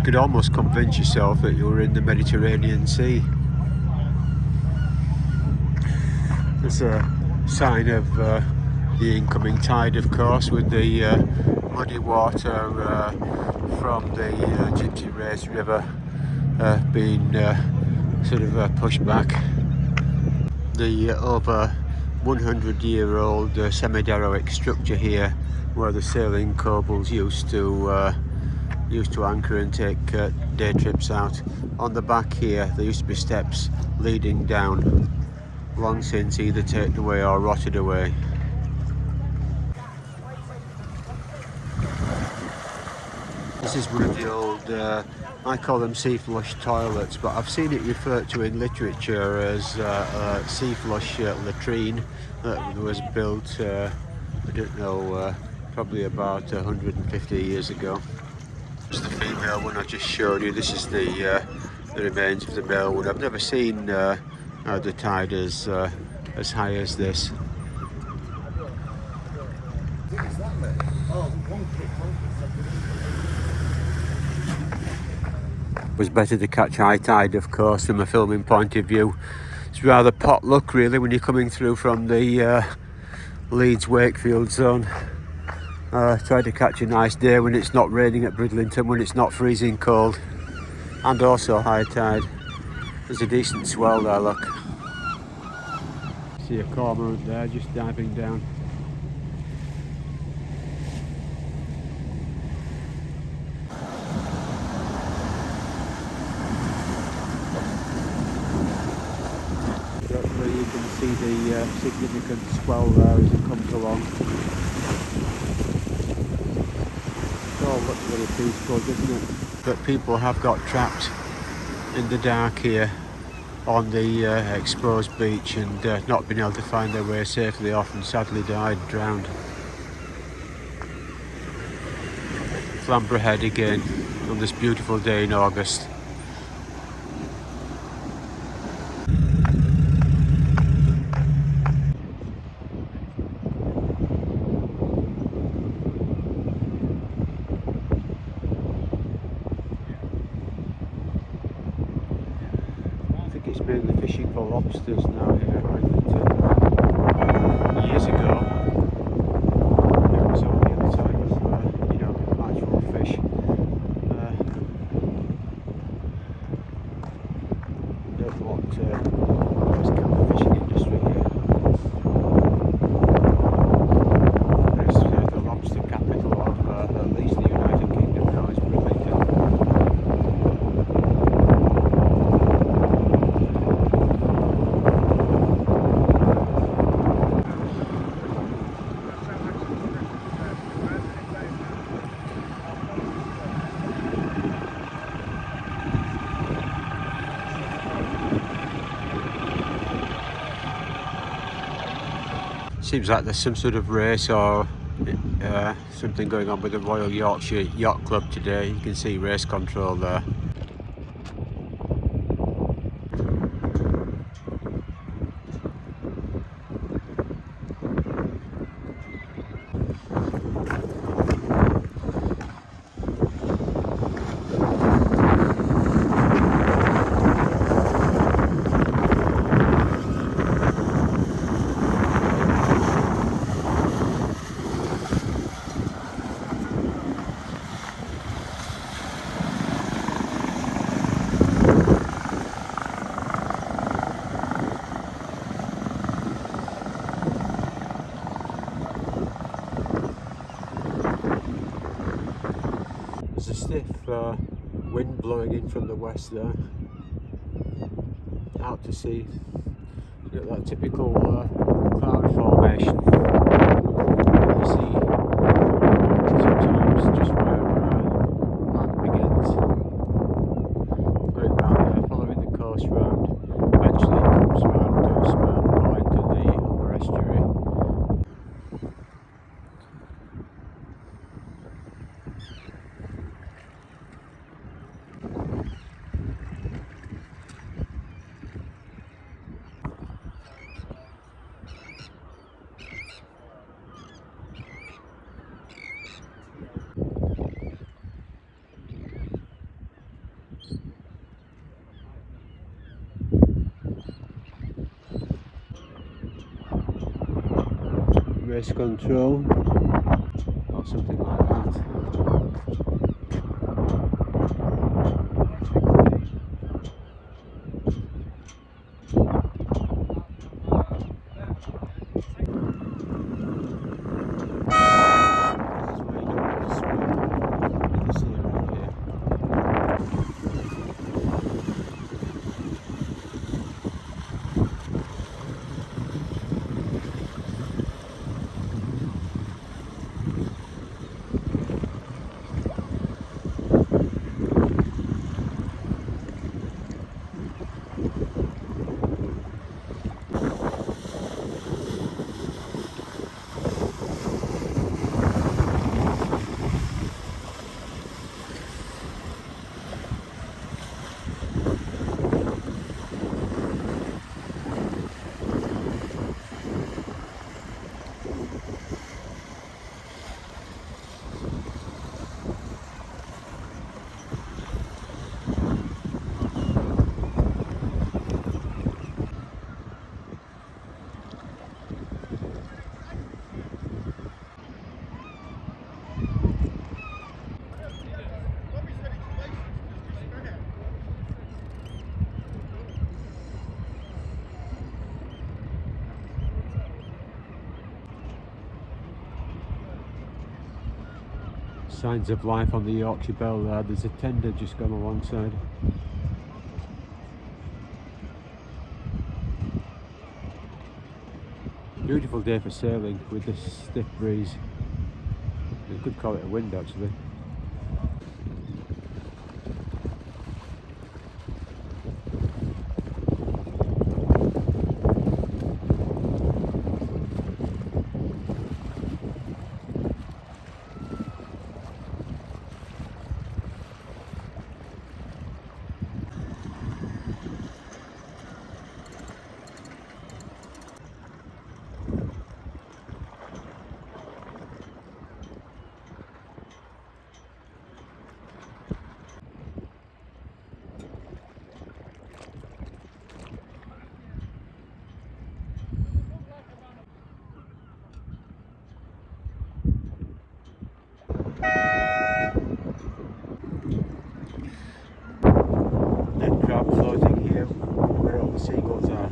could almost convince yourself that you were in the Mediterranean Sea. There's a sign of the incoming tide, of course, with the muddy water from the Gypsy Race River being sort of pushed back. The over 100-year-old semi-derelict structure here, where the sailing couples used to anchor and take day trips out. On the back here, there used to be steps leading down, long since either taken away or rotted away. This is one of the old, I call them sea flush toilets, but I've seen it referred to in literature as a sea flush latrine that was built, I don't know, probably about 150 years ago. It's the female one I just showed you. This is the remains of the male one. I've never seen the tide as high as this. It was better to catch high tide, of course, from a filming point of view. It's rather pot luck, really, when you're coming through from the Leeds-Wakefield zone. Try to catch a nice day when it's not raining at Bridlington, when it's not freezing cold, and also high tide. There's a decent swell there, look. See a cormorant there just diving down. Hopefully you can see the significant swell there as it comes along. Oh, looks very peaceful, doesn't it? But people have got trapped in the dark here on the exposed beach and not been able to find their way safely off, and sadly died, drowned. Flamborough Head again on this beautiful day in August. It's mainly fishing for lobsters now here at Bridlington. Years ago, it was only at the time of actual fish. Don't want this kind of fishing industry here. There's the lobster capital of at least the United Kingdom now is Bridlington. Seems like there's some sort of race or something going on with the Royal Yorkshire Yacht Club today. You can see race control there. There's a stiff wind blowing in from the west there, out to sea. You've got that typical cloud formation you see sometimes just where land begins. Going round there, following the coast round, eventually it comes round to a small point in the upper estuary. race control or something like that. Signs of life on the Yorkshire Bell there. There's a tender just gone alongside. Beautiful day for sailing with this stiff breeze. You could call it a wind actually. Dead crab floating here where all the seagulls are.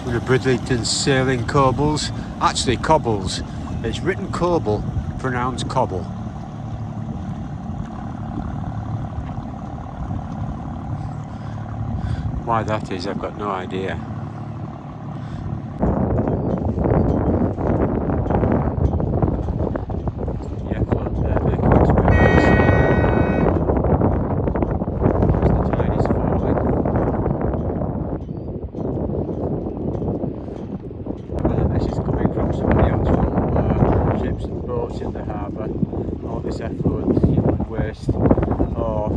One of Bridlington's sailing cobbles, actually cobbles. It's written cobble, pronounced cobble. Why that is, I've got no idea. Yeah, float there, making its way over the sea as the tide is falling. Whether this is coming from some of the actual ships and boats in the harbour, all this effluent, human waste, or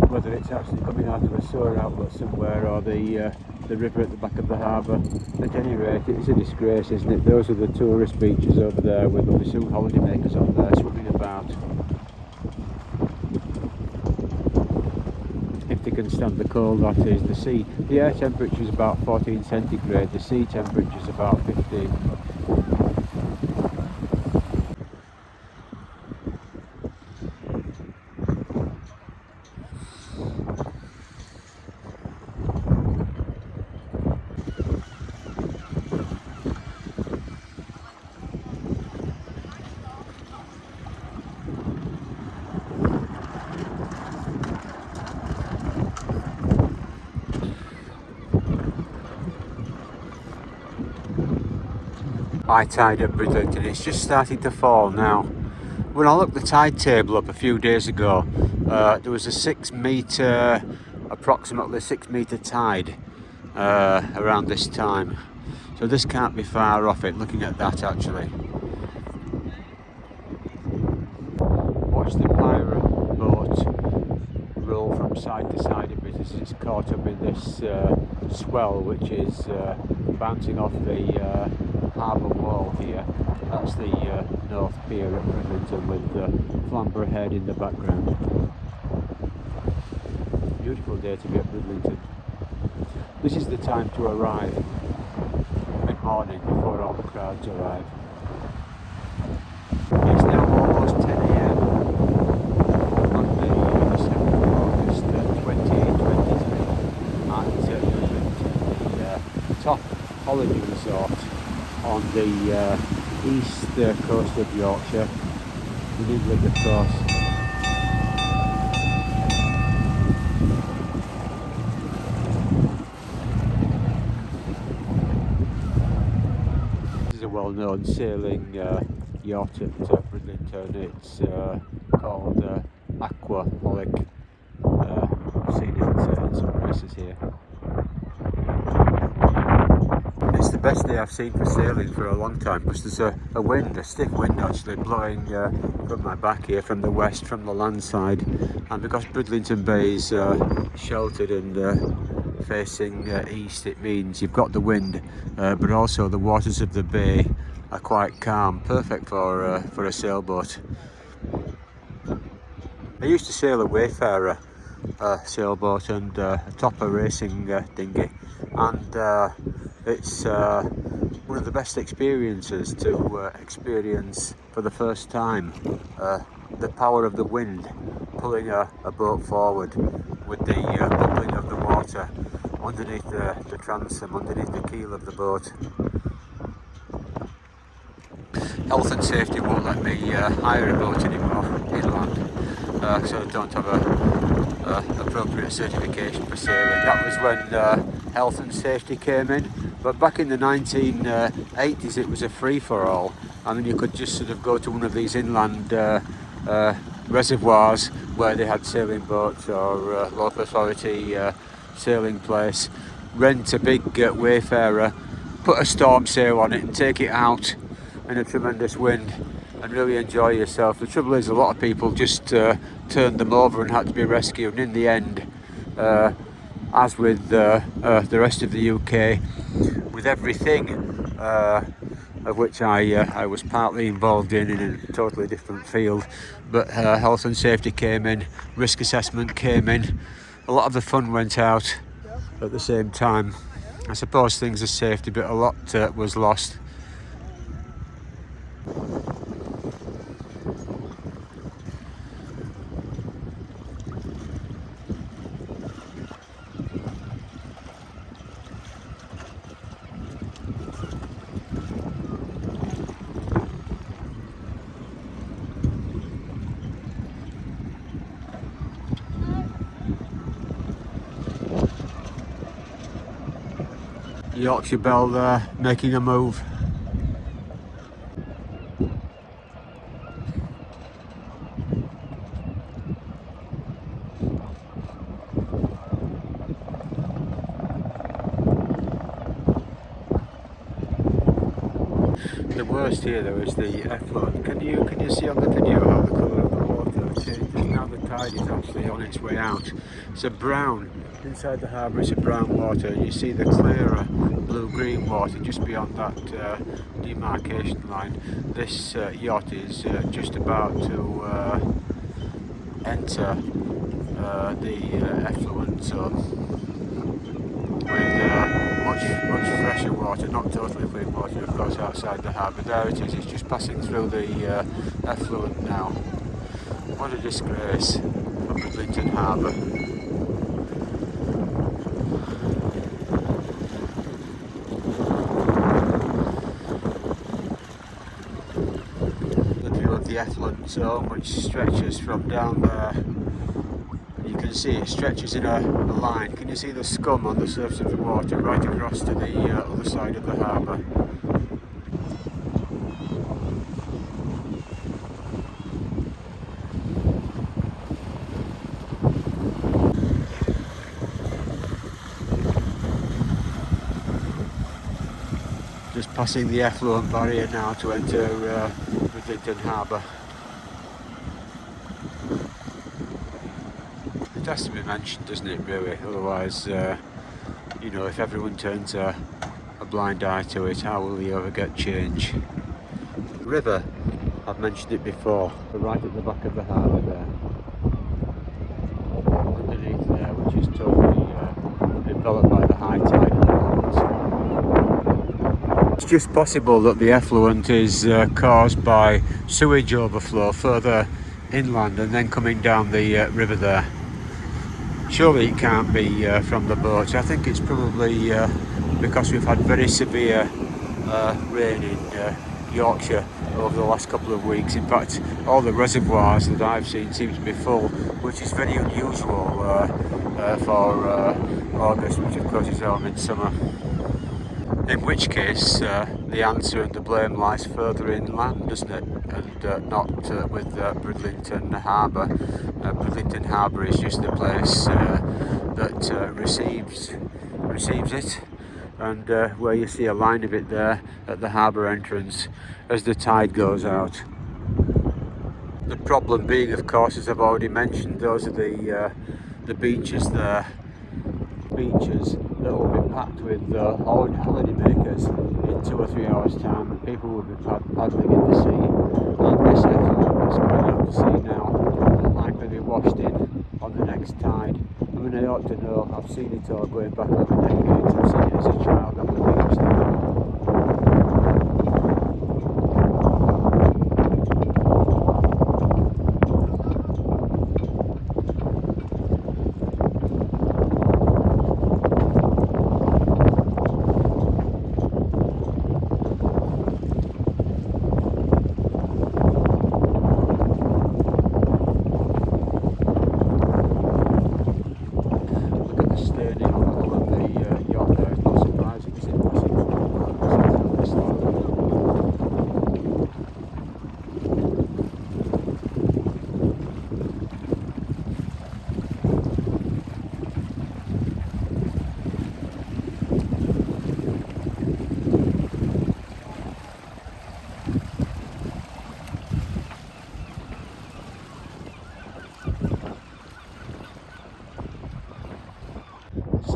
whether it's actually coming out of a sewer outlet somewhere or the river at the back of the harbour. At any rate, it's a disgrace, isn't it? Those are the tourist beaches over there with only some holidaymakers on there swimming about. If they can stand the cold, that is. The air temperature is about 14 centigrade, the sea temperature is about 15. high tide at Bridlington. It's just starting to fall now. When I looked the tide table up a few days ago, there was a approximately 6 metre tide around this time. So this can't be far off it, looking at that actually. Watch the pirate boat roll from side to side a bit as it's caught up in this swell, which is bouncing off the harbour wall here. That's the North Pier at Bridlington with Flamborough Head in the background. Beautiful day to be at Bridlington. This is the time to arrive, mid-morning, before all the crowds arrive. It's now almost 10 AM on Monday, the 7th of August 2023 at Bridlington, the top holiday resort on the east coast of Yorkshire, in England of course. This is a well-known sailing yacht at Bridlington. It's called Aquaholic. I've seen it in some places here. It's the best day I've seen for sailing for a long time, because there's a stiff wind actually blowing from my back here, from the west, from the land side, and because Bridlington Bay is sheltered and facing east, it means you've got the wind, but also the waters of the bay are quite calm, perfect for a sailboat. I used to sail a Wayfarer sailboat and a topper racing dinghy, and it's one of the best experiences to experience for the first time the power of the wind pulling a boat forward with the bubbling of the water underneath the transom, underneath the keel of the boat. Health and safety won't let me hire a boat anymore inland, so I don't have a appropriate certification for sailing. That was when health and safety came in, but back in the 1980s it was a free-for-all. I mean, you could just sort of go to one of these inland reservoirs where they had sailing boats or local authority sailing place, rent a big Wayfarer, put a storm sail on it and take it out in a tremendous wind and really enjoy yourself. The trouble is, a lot of people just turned them over and had to be rescued, and in the end, as with the rest of the UK, with everything of which I was partly involved in a totally different field, but health and safety came in, risk assessment came in, a lot of the fun went out at the same time. I suppose things are safety, but a lot was lost. Yorkshire Belle there, making a move. The worst here though is the effluent. Can you see on the video how the colour of the water changes? Now the tide is actually on its way out. It's a brown, inside the harbour it's a brown water, and you see the clearer blue-green water just beyond that demarcation line. This yacht is just about to enter the effluent zone with much fresher water, not totally clean water of course outside the harbour. There it is, it's just passing through the effluent now. What a disgrace for Bridlington Harbour. The view of the effluent zone, which stretches from down there. You can see it stretches in a line. Can you see the scum on the surface of the water right across to the other side of the harbour? passing the effluent barrier now to enter Bridlington Harbour. It has to be mentioned, doesn't it, really? Otherwise, you know, if everyone turns a blind eye to it, how will you ever get change? The river, I've mentioned it before, right at the back of the harbour there. Underneath there, which is totally enveloped by the high tide at the moment. It's just possible that the effluent is caused by sewage overflow further inland and then coming down the river there. Surely it can't be from the boat. I think it's probably because we've had very severe rain in Yorkshire over the last couple of weeks. In fact, all the reservoirs that I've seen seem to be full, which is very unusual for August, which of course is our midsummer. In which case, the answer and the blame lies further inland, doesn't it? And not with Bridlington Harbour. Bridlington Harbour is just the place that receives it, and where you see a line of it there at the harbour entrance as the tide goes out. The problem being, of course, as I've already mentioned, those are the beaches there. Beaches that will be packed with holiday makers in 2 or 3 hours time, and people will be paddling in the sea, and this effluent that's going out to sea now will likely be washed in on the next tide. I mean, I ought to know, I've seen it all going back over decades. I've seen it as a child on the beach there.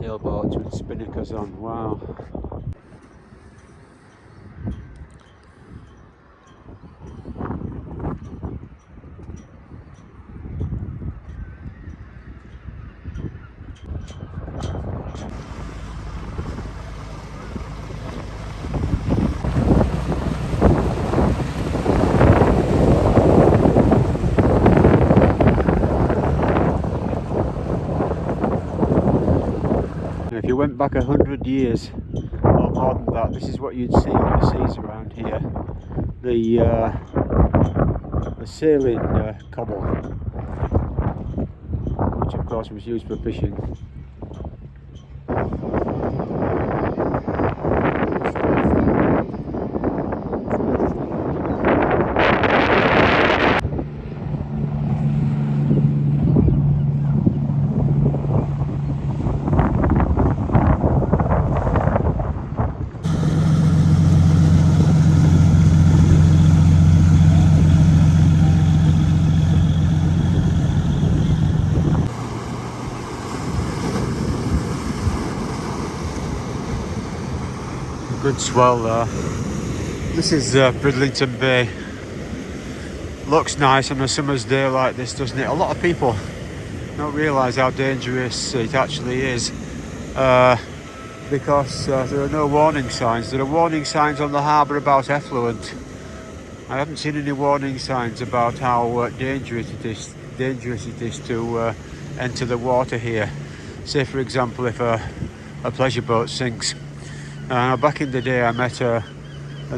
Sailboats with spinnakers on, wow. If you went back 100 years or more than that, this is what you'd see on the seas around here. The sailing cobble, which of course was used for fishing. Good swell there. This is Bridlington Bay. Looks nice on a summer's day like this, doesn't it? A lot of people don't realise how dangerous it actually is because there are no warning signs. There are warning signs on the harbour about effluent. I haven't seen any warning signs about how dangerous it is to enter the water here. Say for example if a pleasure boat sinks. Back in the day I met an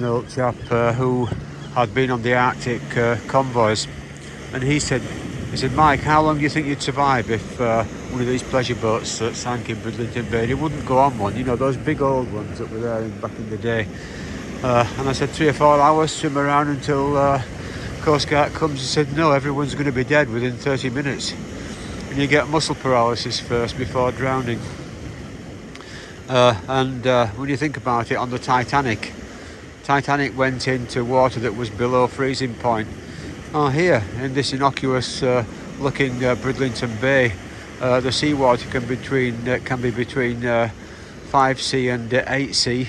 old chap who had been on the Arctic convoys, and he said, Mike, how long do you think you'd survive if one of these pleasure boats sank in Bridlington Bay? And he wouldn't go on one, you know, those big old ones that were there back in the day. And I said 3 or 4 hours, swim around until Coast Guard comes and said, no, everyone's going to be dead within 30 minutes. And you get muscle paralysis first before drowning. And when you think about it, on the Titanic, Titanic went into water that was below freezing point. Oh, here in this innocuous looking Bridlington Bay, the seawater can be between 5C and 8C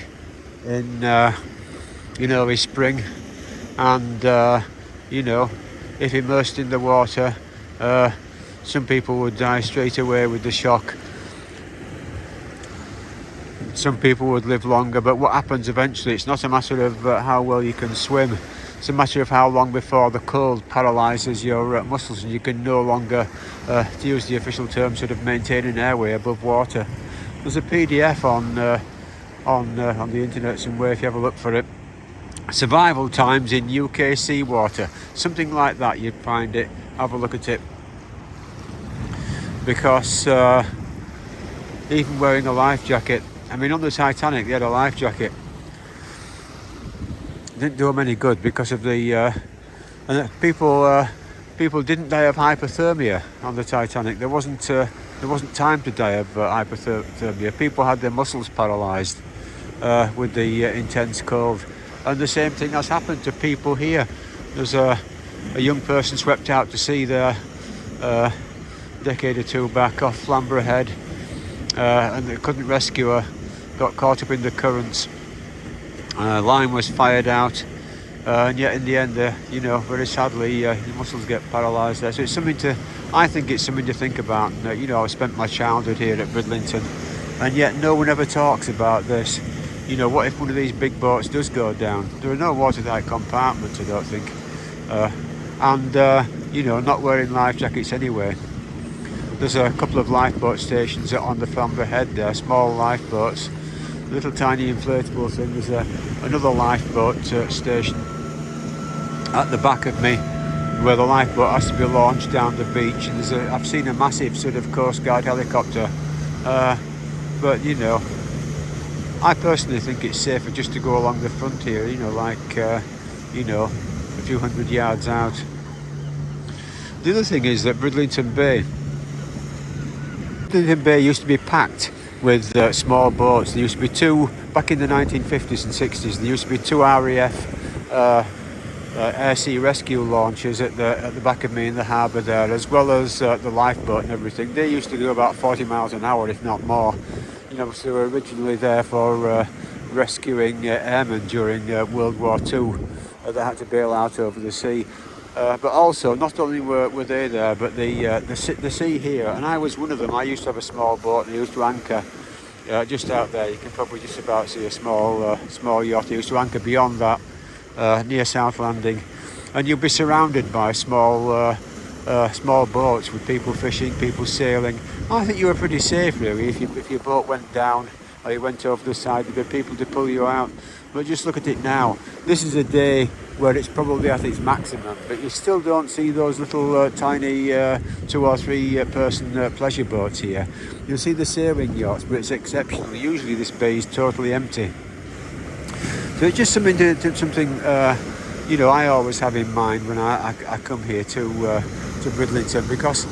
in early spring, and you know, if immersed in the water, some people would die straight away with the shock. Some people would live longer, but what happens eventually, it's not a matter of how well you can swim, it's a matter of how long before the cold paralyses your muscles and you can no longer, to use the official term, sort of maintain an airway above water. There's a PDF on the internet somewhere if you have a look for it. Survival times in UK seawater, something like that. You'd find it, have a look at it, because even wearing a life jacket, I mean, on the Titanic they had a life jacket, didn't do them any good because of the people didn't die of hypothermia on the Titanic. There wasn't time to die of hypothermia. People had their muscles paralysed with the intense cold, and the same thing has happened to people here. There's a young person swept out to sea there a decade or two back off Flamborough Head, and they couldn't rescue her, got caught up in the currents. Line was fired out, and yet in the end, very sadly, your muscles get paralysed there. So it's I think it's something to think about. I spent my childhood here at Bridlington, and yet no one ever talks about this. What if one of these big boats does go down? There are no watertight compartments, I don't think, and not wearing life jackets anyway. There's a couple of lifeboat stations on the Flamborough Head there, small lifeboats, little tiny inflatable thing. There's another lifeboat station at the back of me where the lifeboat has to be launched down the beach, and I've seen a massive sort of Coast Guard helicopter, but I personally think it's safer just to go along the front here, a few hundred yards out. The other thing is that Bridlington Bay used to be packed with small boats. There used to be two, back in the 1950s and 60s, there used to be two RAF air sea rescue launches at the back of me in the harbour there, as well as the lifeboat and everything. They used to do about 40 miles an hour, if not more. So they were originally there for rescuing airmen during World War II that had to bail out over the sea. But also, not only were they there, but the sea here, and I was one of them. I used to have a small boat and I used to anchor just out there. You can probably just about see a small yacht. I used to anchor beyond that, near South Landing, and you'll be surrounded by small boats with people fishing, people sailing. I think you were pretty safe, really. If your boat went down or you went over the side, there'd be people to pull you out. But just look at it now. This is a day where it's probably at its maximum, but you still don't see those little tiny 2 or 3 person pleasure boats here. You'll see the sailing yachts, but it's exceptional. Usually this bay is totally empty. So it's just something I always have in mind when I come here to Bridlington, because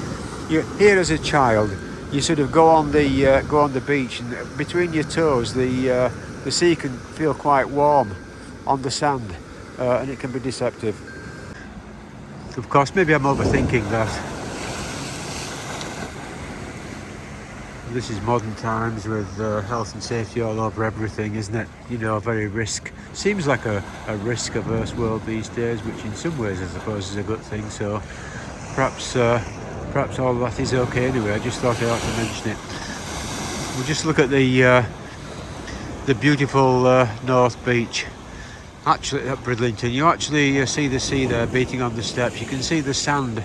you're here as a child. You sort of go on the beach, and between your toes the sea can feel quite warm on the sand, and it can be deceptive. Of course, maybe I'm overthinking that. This is modern times with health and safety all over everything, isn't it? Very seems like a risk-averse world these days, which in some ways I suppose is a good thing. So perhaps all that is okay anyway. I just thought I ought to mention it. We'll just look at the beautiful North Beach. Actually, at Bridlington, you actually see the sea there beating on the steps. You can see the sand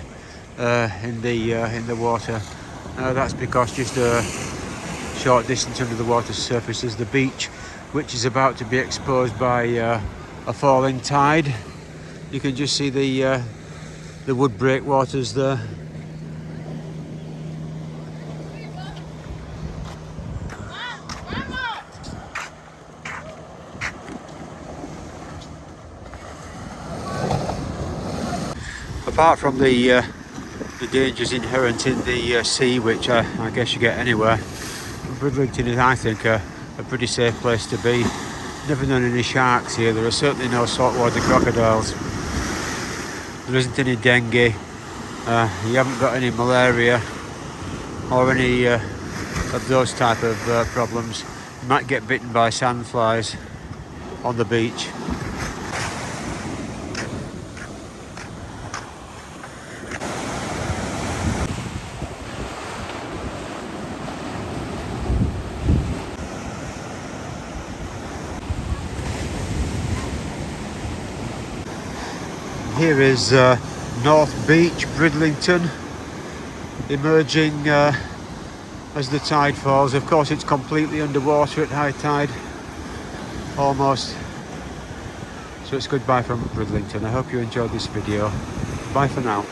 in the water. That's because just a short distance under the water's surface is the beach, which is about to be exposed by a falling tide. You can just see the wood breakwaters there. Apart from the dangers inherent in the sea, which I guess you get anywhere, Bridlington is, I think, a pretty safe place to be. Never known any sharks here. There are certainly no saltwater crocodiles. There isn't any dengue. You haven't got any malaria or any of those type of problems. You might get bitten by sandflies on the beach. Here is North Beach, Bridlington, emerging as the tide falls. Of course, it's completely underwater at high tide, almost. So it's goodbye from Bridlington. I hope you enjoyed this video. Bye for now.